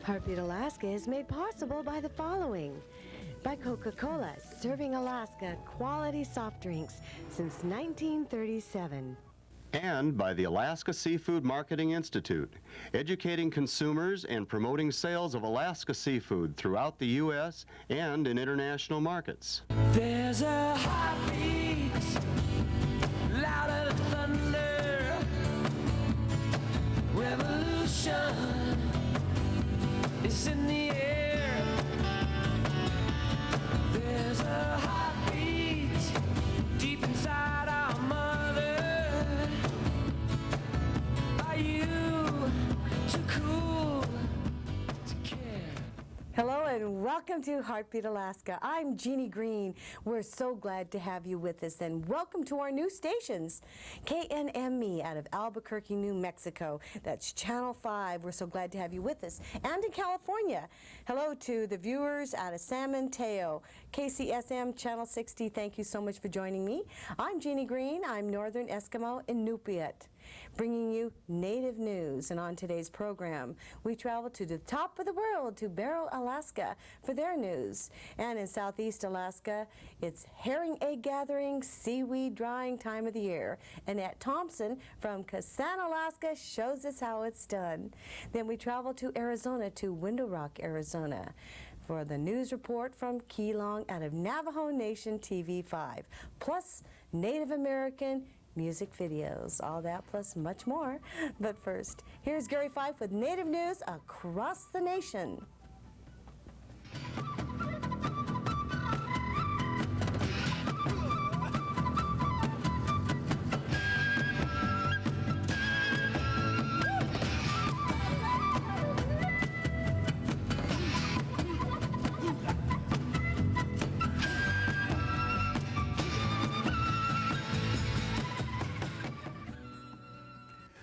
Heartbeat Alaska is made possible by the following. By Coca-Cola, serving Alaska quality soft drinks since 1937. And by the Alaska Seafood Marketing Institute, educating consumers and promoting sales of Alaska seafood throughout the U.S. and in international markets. There's a heartbeat, louder than thunder, revolution is in the air. There's a heartbeat deep inside our mother. Are you too cool to care? Hello and welcome to Heartbeat Alaska. I'm Jeannie Green. We're so glad to have you with us, and welcome to our new stations. KNME out of Albuquerque, New Mexico. That's Channel 5. We're so glad to have you with us. And in California, hello to the viewers out of San Mateo. KCSM Channel 60, thank you so much for joining me. I'm Jeannie Green. I'm Northern Eskimo Inupiat, bringing you Native news. And on today's program, we travel to the top of the world, to Borough, Alaska, for their news. And in Southeast Alaska, it's herring egg gathering, seaweed drying time of the year. Annette Thompson from Kasaan, Alaska, shows us how it's done. Then we travel to Arizona, to Window Rock, Arizona, for the news report from Keelong out of Navajo Nation TV5, plus Native American music videos, all that plus much more. But first, here's Gary Fife with Native news across the nation.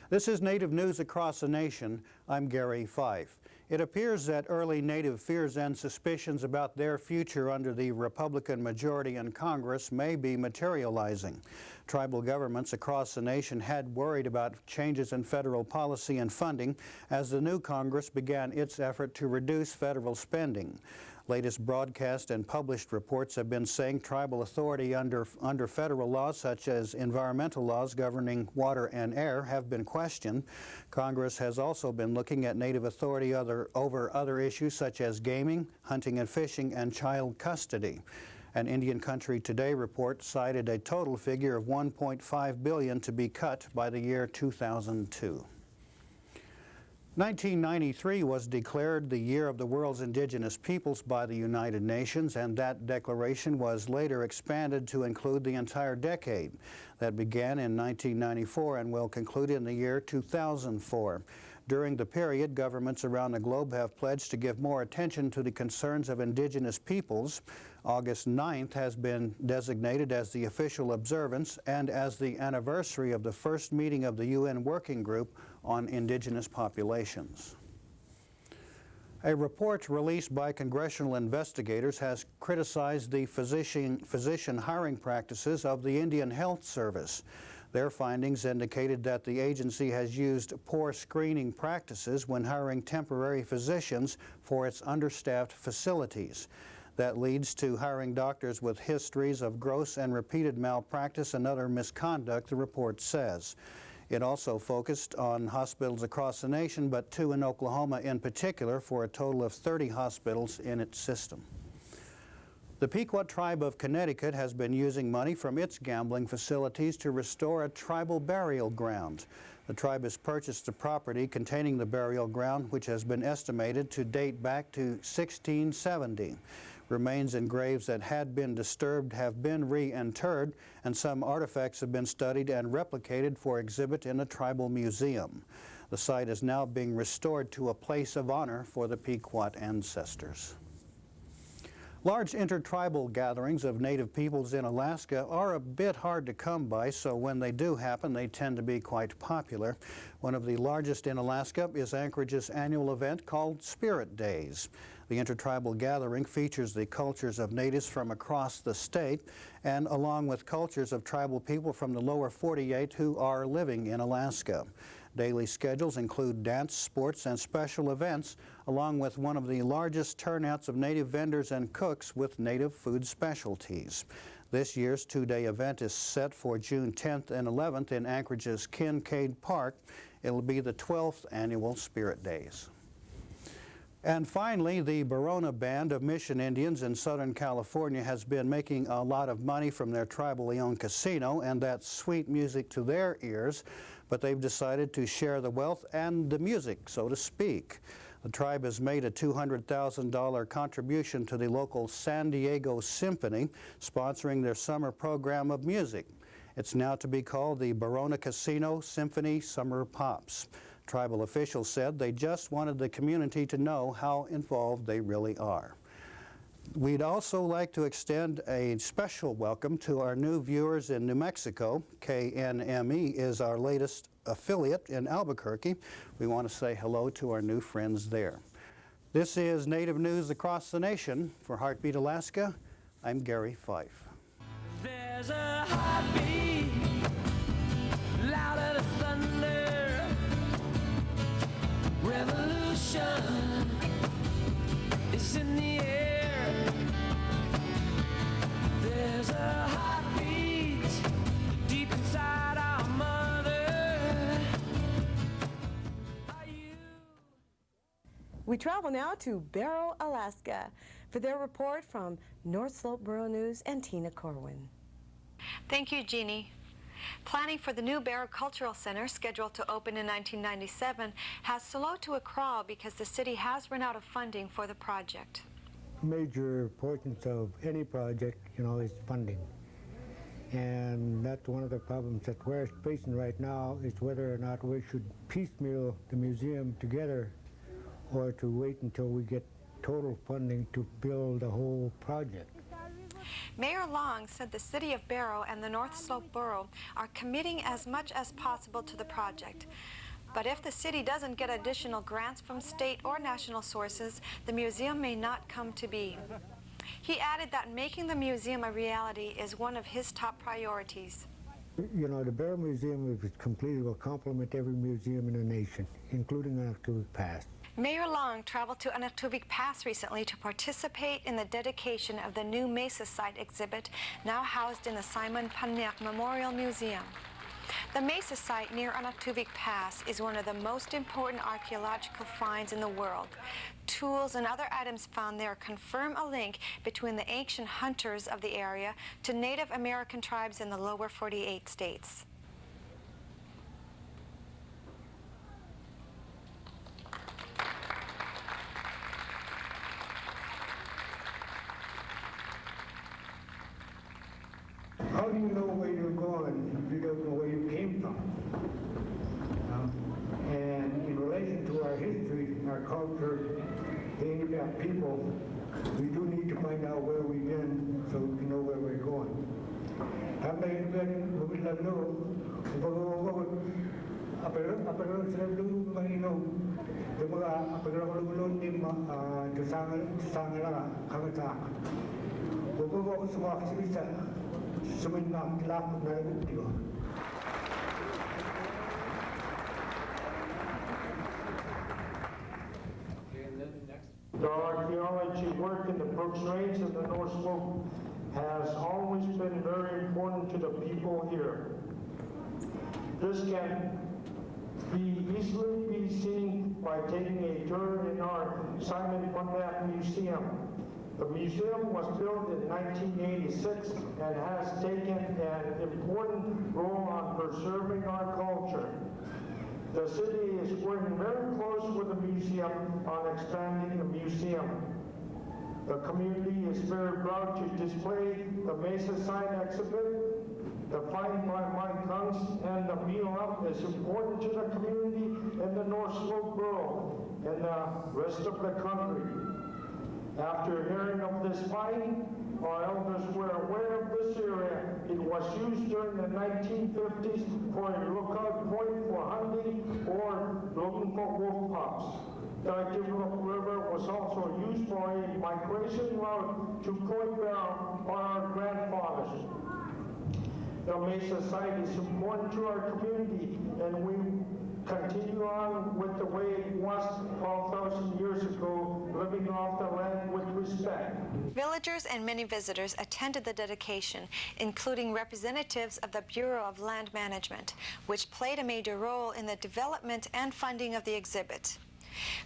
This is Native News Across the Nation. I'm Gary Fife. It appears that early Native fears and suspicions about their future under the Republican majority in Congress may be materializing. Tribal governments across the nation had worried about changes in federal policy and funding as the new Congress began its effort to reduce federal spending. Latest broadcast and published reports have been saying tribal authority under federal laws such as environmental laws governing water and air have been questioned. Congress has also been looking at Native authority over other issues such as gaming, hunting and fishing, and child custody. An Indian Country Today report cited a total figure of $1.5 billion to be cut by the year 2002. 1993 was declared the Year of the World's Indigenous Peoples by the United Nations, and that declaration was later expanded to include the entire decade. That began in 1994 and will conclude in the year 2004. During the period, governments around the globe have pledged to give more attention to the concerns of indigenous peoples. August 9th has been designated as the official observance and as the anniversary of the first meeting of the UN Working Group on Indigenous Populations. A report released by congressional investigators has criticized the physician hiring practices of the Indian Health Service. Their findings indicated that the agency has used poor screening practices when hiring temporary physicians for its understaffed facilities. That leads to hiring doctors with histories of gross and repeated malpractice and other misconduct, the report says. It also focused on hospitals across the nation, but 2 in Oklahoma in particular, for a total of 30 hospitals in its system. The Pequot Tribe of Connecticut has been using money from its gambling facilities to restore a tribal burial ground. The tribe has purchased the property containing the burial ground, which has been estimated to date back to 1670. Remains in graves that had been disturbed have been reinterred, and some artifacts have been studied and replicated for exhibit in a tribal museum. The site is now being restored to a place of honor for the Pequot ancestors. Large intertribal gatherings of Native peoples in Alaska are a bit hard to come by, so when they do happen, they tend to be quite popular. One of the largest in Alaska is Anchorage's annual event called Spirit Days. The intertribal gathering features the cultures of natives from across the state, and along with cultures of tribal people from the lower 48 who are living in Alaska. Daily schedules include dance, sports, and special events, along with one of the largest turnouts of native vendors and cooks with native food specialties. This year's two-day event is set for June 10th and 11th in Anchorage's Kincaid Park. It'll be the 12th annual Spirit Days. And finally, the Borough Band of Mission Indians in Southern California has been making a lot of money from their tribally owned casino, and that's sweet music to their ears, but they've decided to share the wealth and the music, so to speak. The tribe has made a $200,000 contribution to the local San Diego Symphony, sponsoring their summer program of music. It's now to be called the Borough Casino Symphony Summer Pops. Tribal officials said they just wanted the community to know how involved they really are. We'd also like to extend a special welcome to our new viewers in New Mexico. KNME is our latest affiliate in Albuquerque. We want to say hello to our new friends there. This is Native News Across the Nation. For Heartbeat Alaska, I'm Gary Fife. There's a heartbeat louder than thunder. Revolution is in the air. There's a heartbeat deep inside our mother. Are you? We travel now to Borough, Alaska, for their report from North Slope Borough News and Tina Corwin. Thank you, Jeannie. Planning for the new Borough Cultural Center, scheduled to open in 1997, has slowed to a crawl because the city has run out of funding for the project. Major importance of any project, is funding. And that's one of the problems that we're facing right now, is whether or not we should piecemeal the museum together or to wait until we get total funding to build the whole project. Mayor Long said the city of Borough and the North Slope Borough are committing as much as possible to the project. But if the city doesn't get additional grants from state or national sources, the museum may not come to be. He added that making the museum a reality is one of his top priorities. The Borough Museum, if it's completed, will complement every museum in the nation, including Anaktuik Pass. Mayor Long traveled to Anaktuik Pass recently to participate in the dedication of the new Mesa Site exhibit, now housed in the Simon Paniak Memorial Museum. The Mesa Site near Anaktuik Pass is one of the most important archaeological finds in the world. Tools and other items found there confirm a link between the ancient hunters of the area to Native American tribes in the lower 48 states. How do you know where you're going if you don't know where you came from? And in relation to our history, our culture, being that people, we do need to find out where we've been so we can know where we're going. The archaeology work in the Brooks Range and the North Slope has always been very important to the people here. This can easily be seen by taking a tour in our Simon Paniak Museum. The museum was built in 1986 and has taken an important role on preserving our culture. The city is working very close with the museum on expanding the museum. The community is very proud to display the Mesa Site exhibit. The Fight by Mike Hunts and the Meal Up is important to the community in the North Slope Borough and the rest of the country. After hearing of this fight, our elders were aware of this area. It was used during the 1950s for a lookout point for hunting or looking for wolf pups. The Itinerant River was also used for a migration route to Point Barrow by our grandfathers. The Mesa Site is important to our community, and we continue continue on with the way it was 12,000 years ago, living off the land with respect. Villagers and many visitors attended the dedication, including representatives of the Bureau of Land Management, which played a major role in the development and funding of the exhibit.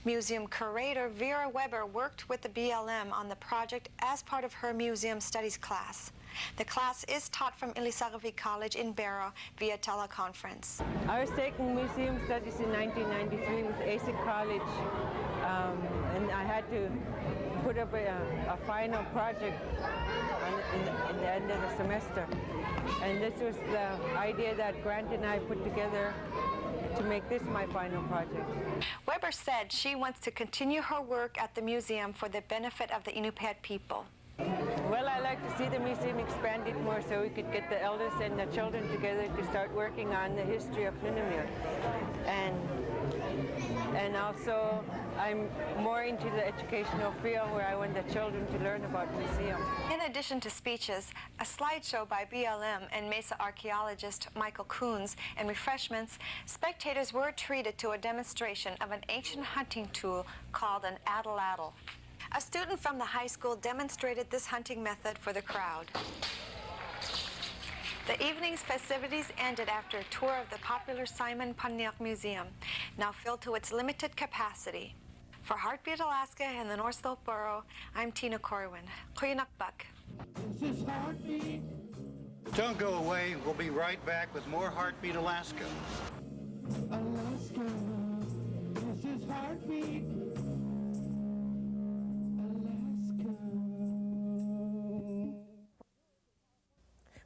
Museum curator Vera Weber worked with the BLM on the project as part of her museum studies class. The class is taught from Elisagavi College in Borough via teleconference. I was taking museum studies in 1993 with ASIC College, and I had to put up a final project in the end of the semester. And this was the idea that Grant and I put together to make this my final project. Weber said she wants to continue her work at the museum for the benefit of the Inupiat people. Well, I like to see the museum expanded more so we could get the elders and the children together to start working on the history of Nunavut. And also, I'm more into the educational field where I want the children to learn about the museum. In addition to speeches, a slideshow by BLM and Mesa archaeologist Michael Coons and refreshments, spectators were treated to a demonstration of an ancient hunting tool called an addle-addle. A student from the high school demonstrated this hunting method for the crowd. The evening's festivities ended after a tour of the popular Simon Paniak Museum, now filled to its limited capacity. For Heartbeat Alaska and the North Slope Borough, I'm Tina Corwin. Kuyunakbak. This is Heartbeat. Don't go away. We'll be right back with more Heartbeat Alaska. Alaska. This is Heartbeat.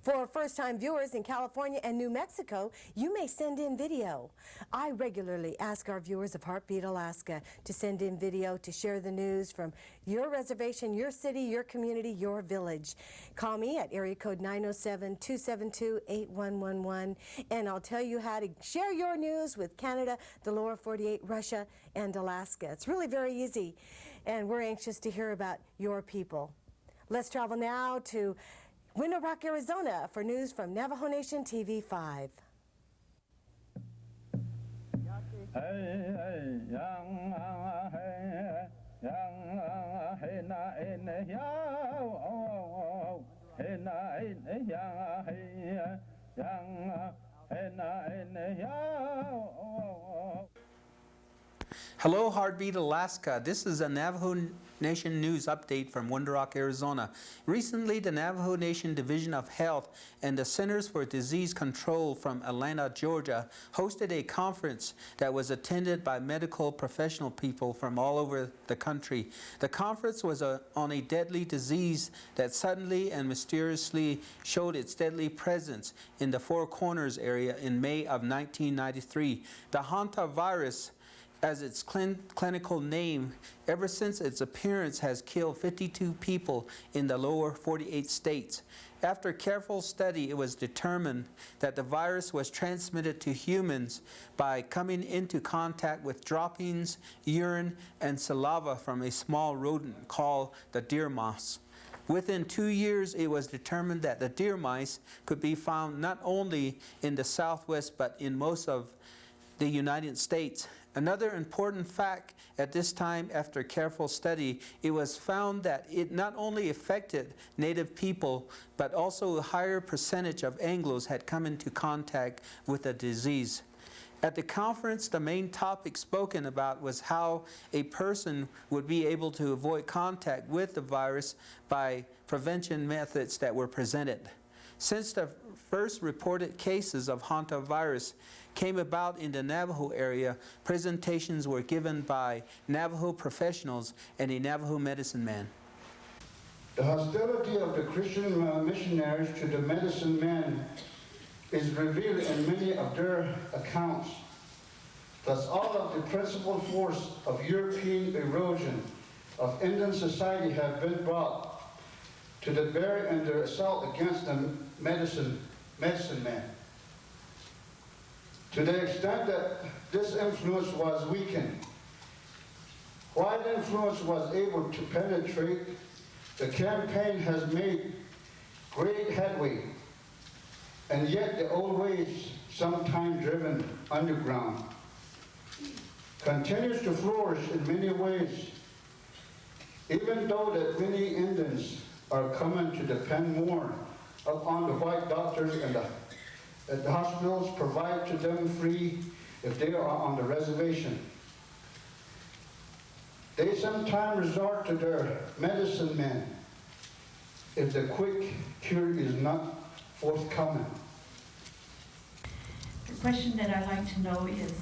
For first-time viewers in California and New Mexico, you may send in video. I regularly ask our viewers of Heartbeat Alaska to send in video to share the news from your reservation, your city, your community, your village. Call me at area code 907-272-8111, and I'll tell you how to share your news with Canada, the lower 48, Russia, and Alaska. It's really very easy, and we're anxious to hear about your people. Let's travel now to Window Rock, Arizona for news from Navajo Nation TV 5. Hello, Heartbeat Alaska. This is a Navajo Nation news update from Window Rock, Arizona. Recently, the Navajo Nation Division of Health and the Centers for Disease Control from Atlanta, Georgia, hosted a conference that was attended by medical professional people from all over the country. The conference was on a deadly disease that suddenly and mysteriously showed its deadly presence in the Four Corners area in May of 1993. The hantavirus, as its clinical name, ever since its appearance has killed 52 people in the lower 48 states. After careful study, it was determined that the virus was transmitted to humans by coming into contact with droppings, urine, and saliva from a small rodent called the deer mouse. Within 2 years, it was determined that the deer mice could be found not only in the Southwest but in most of the United States. Another important fact at this time, after careful study, it was found that it not only affected Native people, but also a higher percentage of Anglos had come into contact with the disease. At the conference, the main topic spoken about was how a person would be able to avoid contact with the virus by prevention methods that were presented. Since the first reported cases of hantavirus came about in the Navajo area, presentations were given by Navajo professionals and a Navajo medicine man. The hostility of the Christian missionaries to the medicine men is revealed in many of their accounts. Thus, all of the principal force of European erosion of Indian society have been brought to the bear in their assault against the medicine man. To the extent that this influence was weakened, while the influence was able to penetrate, the campaign has made great headway, and yet the old ways sometimes driven underground. continues to flourish in many ways, even though that many Indians are coming to depend more upon the white doctors and the hospitals provide to them free if they are on the reservation. They sometimes resort to their medicine men if the quick cure is not forthcoming. The question that I'd like to know is,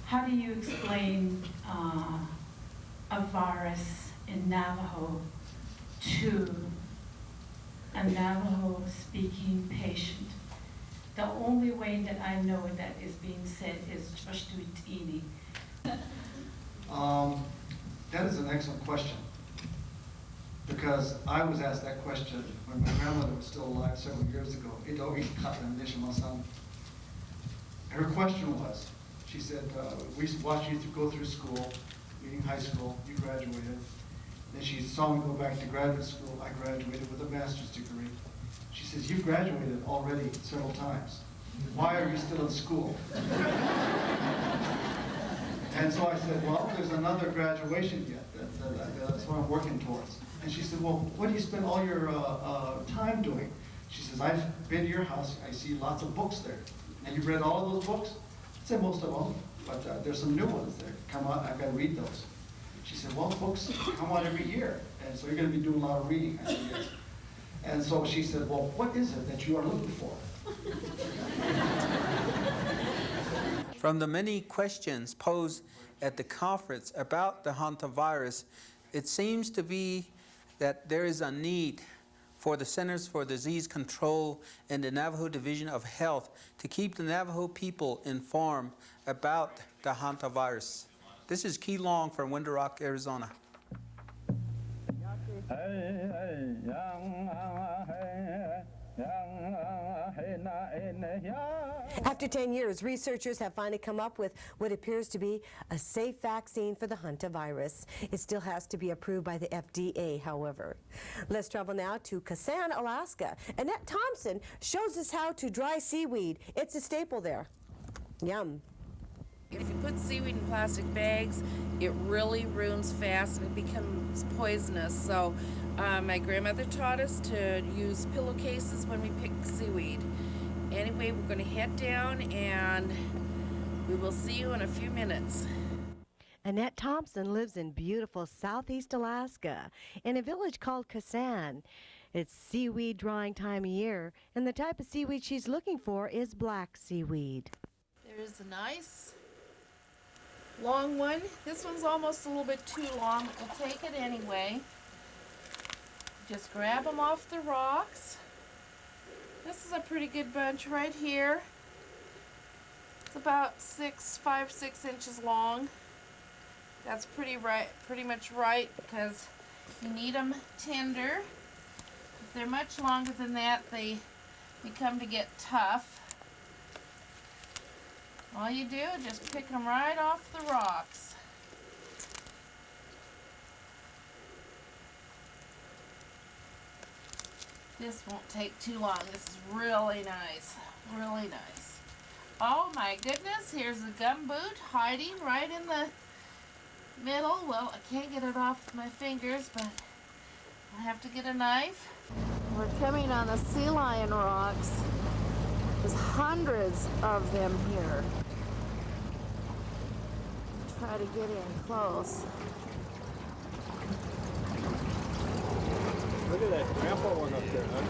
how do you explain a virus in Navajo to a Navajo-speaking patient? The only way that I know that is being said is Chashtutini. That is an excellent question, because I was asked that question when my grandmother was still alive several years ago. Her question was, she said, we watched you go through school, meaning high school, you graduated. Then she saw me go back to graduate school. I graduated with a master's degree. She says, you've graduated already several times. Why are you still in school? And so I said, well, there's another graduation yet. That's what I'm working towards. And she said, well, what do you spend all your time doing? She says, I've been to your house. I see lots of books there. And you've read all of those books? I said, most of them, but there's some new ones there. Come on, I've got to read those. She said, well, books come out every year, and so you're going to be doing a lot of reading. I said, yes. And so she said, well, what is it that you are looking for? From the many questions posed at the conference about the hantavirus, it seems to be that there is a need for the Centers for Disease Control and the Navajo Division of Health to keep the Navajo people informed about the hantavirus. This is Key Long from Window Rock, Arizona. After 10 years, researchers have finally come up with what appears to be a safe vaccine for the hantavirus. It still has to be approved by the FDA, however. Let's travel now to Kasaan, Alaska. Annette Thompson shows us how to dry seaweed. It's a staple there. Yum. If you put seaweed in plastic bags, it really ruins fast and it becomes poisonous. So my grandmother taught us to use pillowcases when we pick seaweed. Anyway, we're going to head down and we will see you in a few minutes. Annette Thompson lives in beautiful southeast Alaska in a village called Kasaan. It's seaweed drying time of year, and the type of seaweed she's looking for is black seaweed. There's a nice long one. This one's almost a little bit too long, but we'll take it anyway. Just grab them off the rocks. This is a pretty good bunch right here. It's about 5, 6 inches long. That's pretty much right, because you need them tender. If they're much longer than that, they become to get tough. All you do is just pick them right off the rocks. This won't take too long. This is really nice, really nice. Oh my goodness, here's a gumboot hiding right in the middle. Well, I can't get it off my fingers, but I have to get a knife. We're coming on the sea lion rocks. There's hundreds of them here. Try to get in close. Look at that grandpa one up there, huh?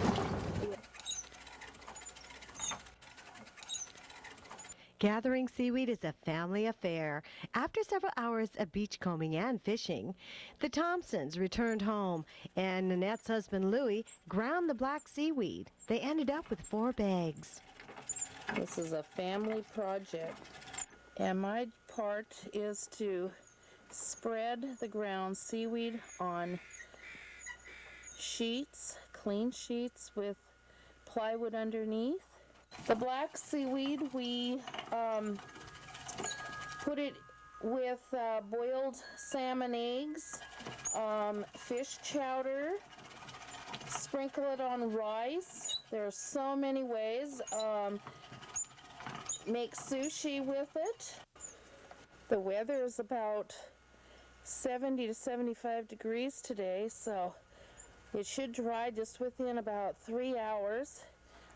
Gathering seaweed is a family affair. After several hours of beachcombing and fishing, the Thompsons returned home, and Nanette's husband Louie ground the black seaweed. They ended up with 4 bags. This is a family project, and my part is to spread the ground seaweed on sheets, clean sheets with plywood underneath. The black seaweed, we put it with boiled salmon eggs, fish chowder, sprinkle it on rice. There are so many ways. Make sushi with it. The weather is about 70 to 75 degrees today, so it should dry just within about 3 hours.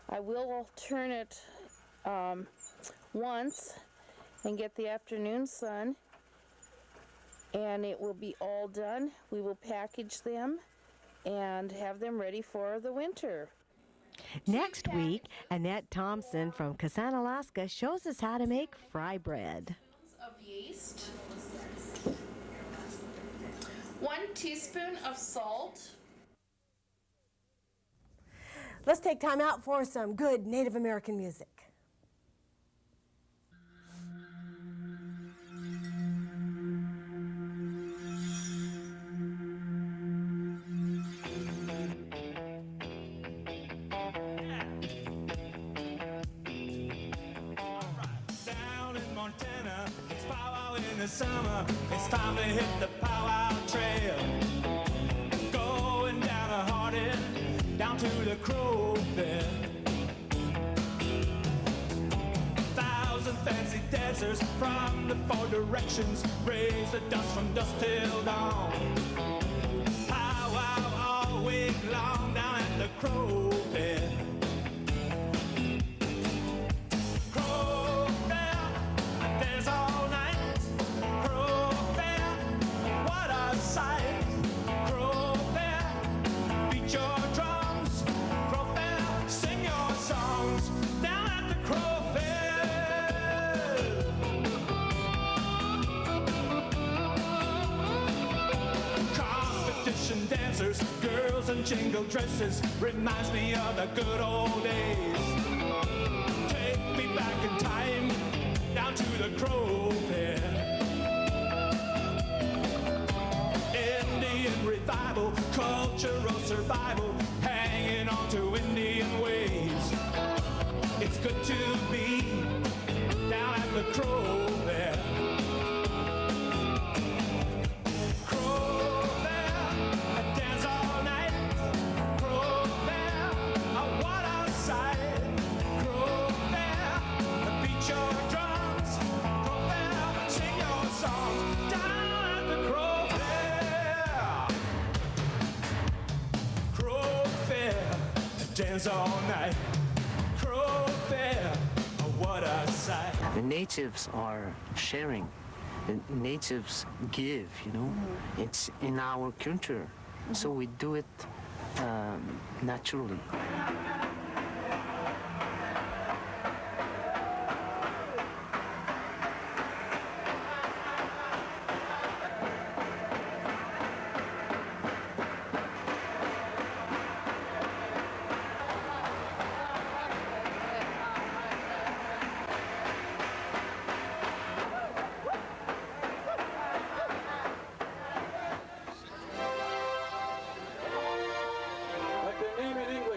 I will alternate once and get the afternoon sun, and it will be all done. We will package them and have them ready for the winter. Next week, Annette Thompson from Kasaan, Alaska shows us how to make fry bread. Of yeast, 1 teaspoon of salt. Let's take time out for some good Native American music. Summer, it's time to hit the powwow trail. Going down a Hardin, down to the Crow Fair. 1,000 fancy dancers from the 4 directions raise the dust from dusk till dawn. Powwow all week long down at the Crow Fair. Dancers, girls in jingle dresses, reminds me of the good old days. Take me back in time, down to the Crow Fair. Indian revival, cultural survival, hanging on to Indian ways. It's good to be down at the Crow Fair. All night, Crow Fair, what a sight. The natives are sharing. The natives give, you know. It's in our culture, so we do it naturally.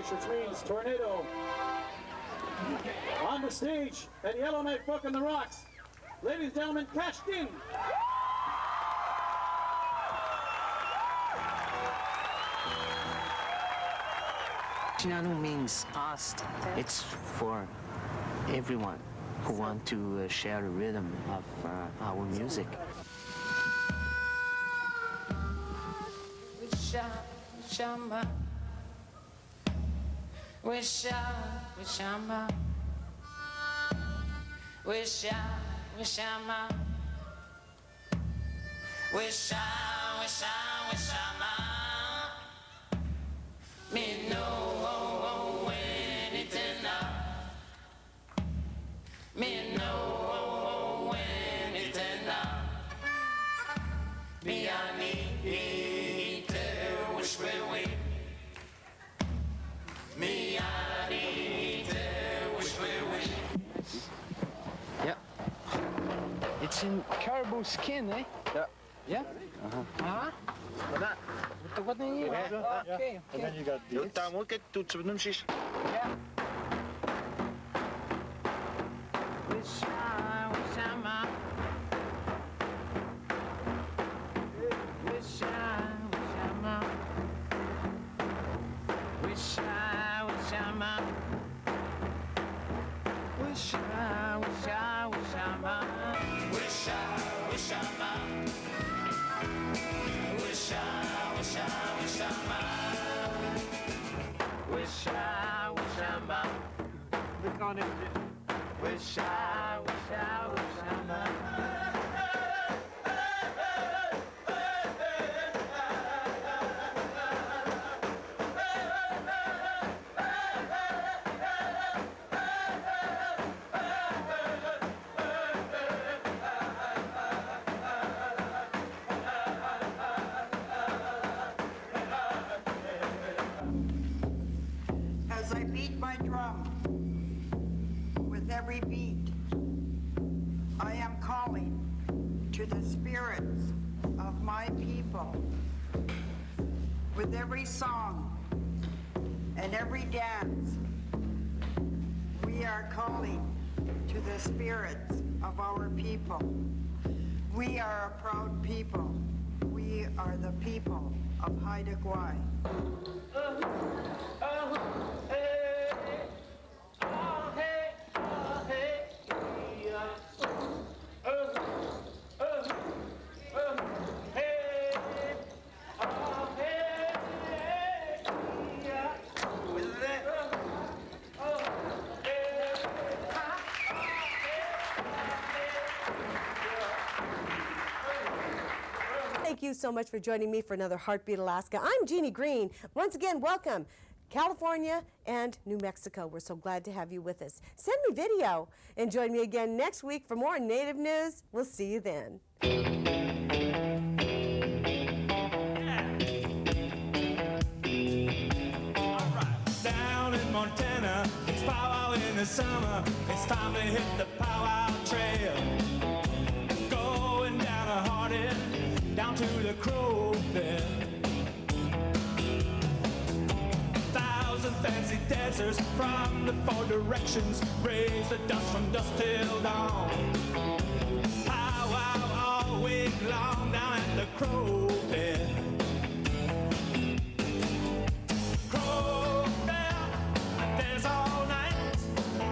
Which means tornado. On the stage at Yellowknife Book on the Rocks, ladies and gentlemen, Kashtin. Chinanu means us. It's for everyone who want to share the rhythm of our music. Wishamba, wishamba, wishamba, wishamba. Me know anything now. Me know anything now. Me I need to wish me away. Me I need to wish me away. Yeah. It's in caribou skin, eh? Yeah. Yeah? Uh-huh. That. What do you Okay. And then you got these. Yeah. on it. Wish I As I beat my drum, with every beat, I am calling to the spirits of my people. With every song and every dance, we are calling to the spirits of our people. We are a proud people. We are the people of Haida Gwaii. Thank you so much for joining me for another Heartbeat Alaska. I'm Jeannie Green. Once again, welcome, California and New Mexico. We're so glad to have you with us. Send me video and join me again next week for more Native news. We'll see you then. Down in Montana, it's powwow in the summer. It's time to hit the powwow trail. Going down a Hardin, down to the Crow Fair. 1,000 fancy dancers from the 4 directions raise the dust from dusk till dawn. Powwow all week long down at the Crow Fair. Crow Fair, there's all night.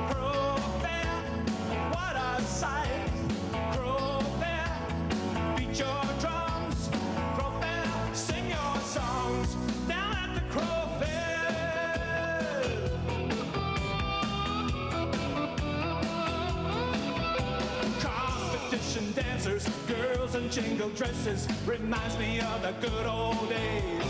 Crow Fair, what a sight. Crow Fair, beat your drums. Crow Fair, sing your songs down at the Crow Fair. Competition dancers, girls in jingle dresses, reminds me of the good old days.